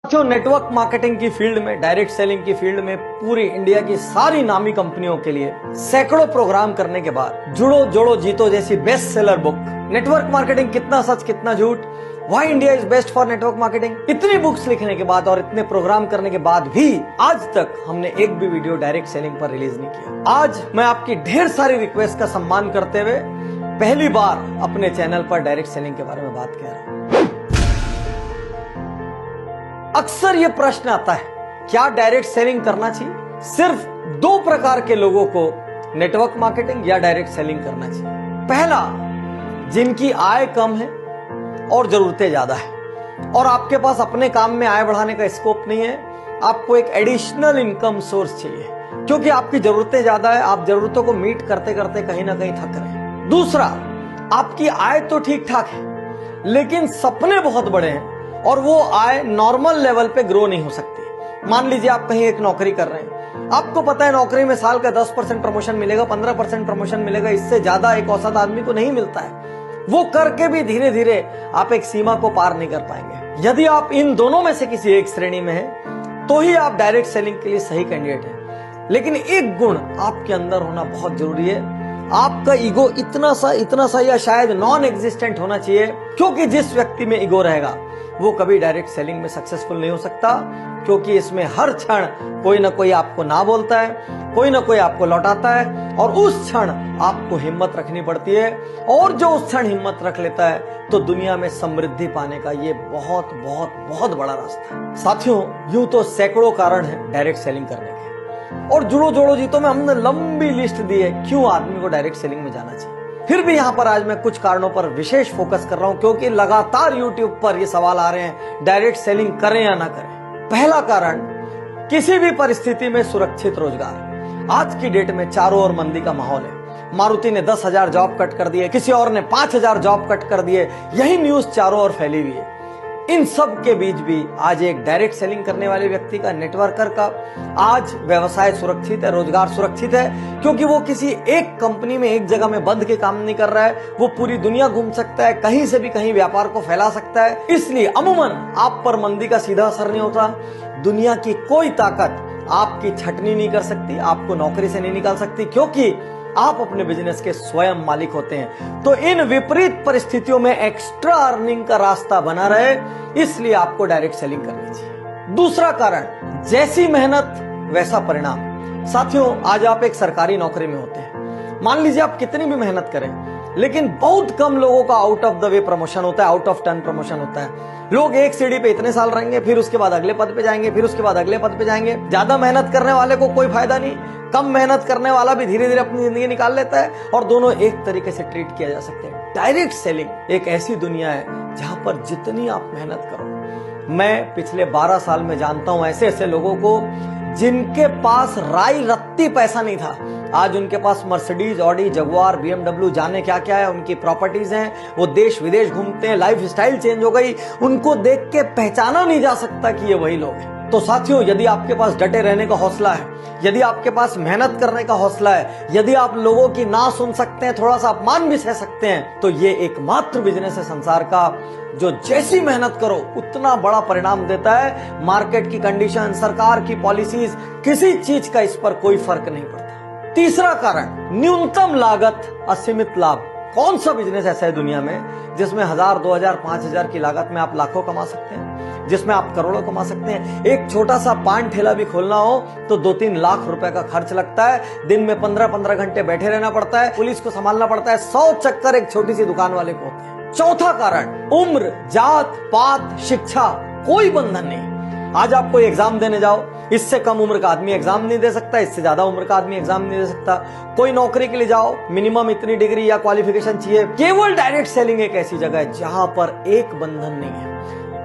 जो network marketing की field में, डायरेक्ट सेलिंग की फील्ड में पूरी इंडिया की सारी नामी कंपनियों के लिए सैकड़ों प्रोग्राम करने के बाद जुड़ो जोड़ो जीतो जैसी best seller book, network marketing कितना सच कितना झूठ, why India is best for network marketing, इतनी बुक्स लिखने के बाद और इतने प्रोग्राम करने के बाद भी आज तक हमने एक भी वीडियो डायरेक्ट सेलिंग पर रिलीज नहीं किया। आज मैं आपकी ढेर सारी रिक्वेस्ट का सम्मान करते हुए पहली बार अपने चैनल पर डायरेक्ट सेलिंग के बारे में बात कर रहा हूं। अक्सर यह प्रश्न आता है, क्या डायरेक्ट सेलिंग करना चाहिए? सिर्फ दो प्रकार के लोगों को नेटवर्क मार्केटिंग या डायरेक्ट सेलिंग करना चाहिए। पहला, जिनकी आय कम है और जरूरतें ज्यादा है और आपके पास अपने काम में आय बढ़ाने का स्कोप नहीं है, आपको एक एडिशनल इनकम सोर्स चाहिए क्योंकि आपकी जरूरतें ज्यादा है, आप जरूरतों को मीट करते करते कहीं ना कहीं थक रहे हैं। दूसरा, आपकी आय तो ठीक ठाक है लेकिन सपने बहुत बड़े हैं और वो आय नॉर्मल लेवल पे ग्रो नहीं हो सकती। मान लीजिए आप कहीं एक नौकरी कर रहे हैं, आपको पता है नौकरी में साल का 10% प्रमोशन मिलेगा, 15% प्रमोशन मिलेगा, इससे ज्यादा एक औसत आदमी को नहीं मिलता है। वो करके भी धीरे धीरे आप एक सीमा को पार नहीं कर पाएंगे। यदि आप इन दोनों में से किसी एक श्रेणी में हैं, तो ही आप डायरेक्ट सेलिंग के लिए सही कैंडिडेट हैं। लेकिन एक गुण आपके अंदर होना बहुत जरूरी है, आपका ईगो इतना सा या शायद नॉन एग्जिस्टेंट होना चाहिए, क्योंकि जिस व्यक्ति में ईगो रहेगा वो कभी डायरेक्ट सेलिंग में सक्सेसफुल नहीं हो सकता, क्योंकि इसमें हर क्षण कोई ना कोई आपको ना बोलता है, कोई ना कोई आपको लौटाता है और उस क्षण आपको हिम्मत रखनी पड़ती है। और जो उस क्षण हिम्मत रख लेता है तो दुनिया में समृद्धि पाने का ये बहुत बहुत बहुत बड़ा रास्ता है। साथियों, यूं तो सैकड़ों कारण है डायरेक्ट सेलिंग करने के और जुड़ो जोड़ो जीतो में हमने लंबी लिस्ट दी है क्यों आदमी को डायरेक्ट सेलिंग में जाना चाहिए। फिर भी यहां पर आज मैं कुछ कारणों पर विशेष फोकस कर रहा हूं क्योंकि लगातार YouTube पर ये सवाल आ रहे हैं, डायरेक्ट सेलिंग करें या ना करें। पहला कारण, किसी भी परिस्थिति में सुरक्षित रोजगार। आज की डेट में चारों ओर मंदी का माहौल है। मारुति ने 10,000 जॉब कट कर दिए, किसी और ने 5,000 जॉब कट कर दिए, यही न्यूज चारों ओर फैली हुई है। इन सब के बीच भी आज एक डायरेक्ट सेलिंग करने वाले व्यक्ति का, नेटवर्कर का आज व्यवसाय सुरक्षित है, रोजगार सुरक्षित है, क्योंकि वो किसी एक कंपनी में एक जगह में बंद के काम नहीं कर रहा है। वो पूरी दुनिया घूम सकता है, कहीं से भी कहीं व्यापार को फैला सकता है। इसलिए अमूमन आप पर मंदी का सीधा असर नहीं होता। दुनिया की कोई ताकत आपकी छटनी नहीं कर सकती, आपको नौकरी से नहीं निकाल सकती, क्योंकि आप अपने बिजनेस के स्वयं मालिक होते हैं। तो इन विपरीत परिस्थितियों में एक्स्ट्रा अर्निंग का रास्ता बना रहे, इसलिए आपको डायरेक्ट सेलिंग करनी चाहिए। दूसरा कारण, जैसी मेहनत वैसा परिणाम। साथियों, आज आप एक सरकारी नौकरी में होते हैं, मान लीजिए आप कितनी भी मेहनत करें, लेकिन बहुत कम लोगों का out of the way promotion होता है, आउट ऑफ टर्न प्रमोशन होता है। लोग एक सीढ़ी पे इतने साल रहेंगे, फिर उसके बाद अगले पद पे जाएंगे, फिर उसके बाद अगले पद पे जाएंगे। ज्यादा मेहनत करने वाले को कोई फायदा नहीं, कम मेहनत करने वाला भी धीरे धीरे अपनी जिंदगी निकाल लेता है और दोनों एक तरीके से ट्रीट किया जा सकते हैं। डायरेक्ट सेलिंग एक ऐसी दुनिया है जहां पर जितनी आप मेहनत करो, मैं पिछले 12 साल में जानता हूं ऐसे ऐसे लोगों को जिनके पास राई रत्ती पैसा नहीं था, आज उनके पास मर्सिडीज, ऑडी, जगुआर, BMW, जाने क्या क्या है, उनकी प्रॉपर्टीज हैं, वो देश विदेश घूमते हैं, लाइफ स्टाइल चेंज हो गई, उनको देख के पहचाना नहीं जा सकता कि ये वही लोग हैं। तो साथियों, यदि आपके पास डटे रहने का हौसला है, यदि आपके पास मेहनत करने का हौसला है, यदि आप लोगों की ना सुन सकते हैं, थोड़ा सा अपमान भी सह सकते हैं, तो ये एकमात्र बिजनेस है संसार का जो जैसी मेहनत करो उतना बड़ा परिणाम देता है। मार्केट की कंडीशन, सरकार की पॉलिसीज, किसी चीज का इस पर कोई फर्क नहीं पड़ता। तीसरा कारण, न्यूनतम लागत असीमित लाभ। कौन सा बिजनेस ऐसा है दुनिया में जिसमें 1,000, 2,000, 5,000 की लागत में आप लाखों कमा सकते हैं, जिसमें आप करोड़ों कमा सकते हैं? एक छोटा सा पान ठेला भी खोलना हो तो 2-3 लाख रुपए का खर्च लगता है, दिन में 15-15 घंटे बैठे रहना पड़ता है, पुलिस को संभालना पड़ता है, 100 चक्कर एक छोटी सी दुकान वाले को होते हैं। चौथा कारण, उम्र, जात पात, शिक्षा, कोई बंधन नहीं। आज आप कोई एग्जाम देने जाओ, इससे कम उम्र का आदमी एग्जाम नहीं दे सकता, इससे ज्यादा उम्र का आदमी एग्जाम नहीं दे सकता। कोई नौकरी के लिए जाओ, मिनिमम इतनी डिग्री या क्वालिफिकेशन चाहिए। केवल डायरेक्ट सेलिंग एक ऐसी जगह है जहां पर एक बंधन नहीं है।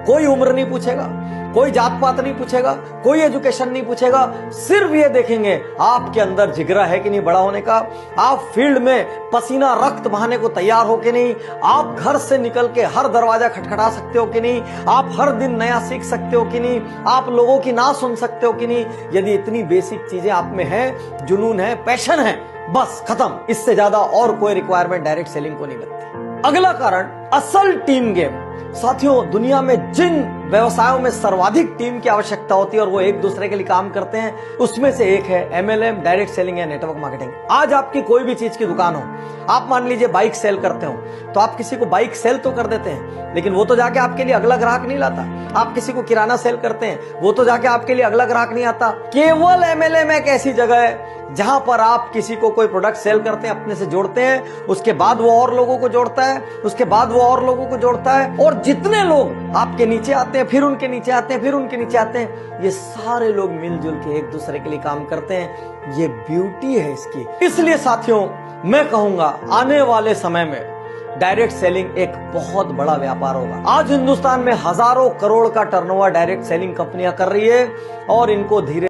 कोई उम्र नहीं पूछेगा, कोई जात पात नहीं पूछेगा, कोई एजुकेशन नहीं पूछेगा, सिर्फ ये देखेंगे आपके अंदर जिगरा है कि नहीं बड़ा होने का, आप फील्ड में पसीना रक्त बहाने को तैयार हो कि नहीं, आप घर से निकल के हर दरवाजा खटखटा सकते हो कि नहीं, आप हर दिन नया सीख सकते हो कि नहीं, आप लोगों की ना सुन सकते हो कि नहीं। यदि इतनी बेसिक चीजें आप में है, जुनून है, पैशन है, बस खत्म। इससे ज्यादा और कोई रिक्वायरमेंट डायरेक्ट सेलिंग को नहीं लगती। अगला कारण, असल टीम गेम। साथियों, दुनिया में जिन व्यवसायों में सर्वाधिक टीम की आवश्यकता होती है और वो एक दूसरे के लिए काम करते हैं, उसमें से एक है MLM, डायरेक्ट सेलिंग या नेटवर्क मार्केटिंग। आज आपकी कोई भी चीज की दुकान हो, आप मान लीजिए बाइक सेल करते हो, तो आप किसी को बाइक सेल तो कर देते हैं, लेकिन वो तो जाके आपके लिए अगला ग्राहक नहीं लाता। आप किसी को किराना सेल करते हैं, वो तो जाके आपके लिए अगला ग्राहक नहीं आता। केवल MLM एक ऐसी जगह है जहां पर आप किसी को कोई प्रोडक्ट सेल करते हैं, अपने से जोड़ते हैं, उसके बाद वो और लोगों को जोड़ता है, उसके बाद वो और लोगों को जोड़ता है, और जितने लोग आपके नीचे आते हैं, फिर उनके नीचे आते हैं, फिर उनके नीचे आते हैं, ये सारे लोग मिलजुल के एक दूसरे के लिए काम करते हैं। ये ब्यूटी है इसकी। इसलिए साथियों, मैं कहूंगा आने वाले समय में डायरेक्ट सेलिंग एक बहुत बड़ा व्यापार होगा। आज हिंदुस्तान में हजारों करोड़ का टर्नओवर डायरेक्ट सेलिंग कंपनियां कर रही है और इनको धीरे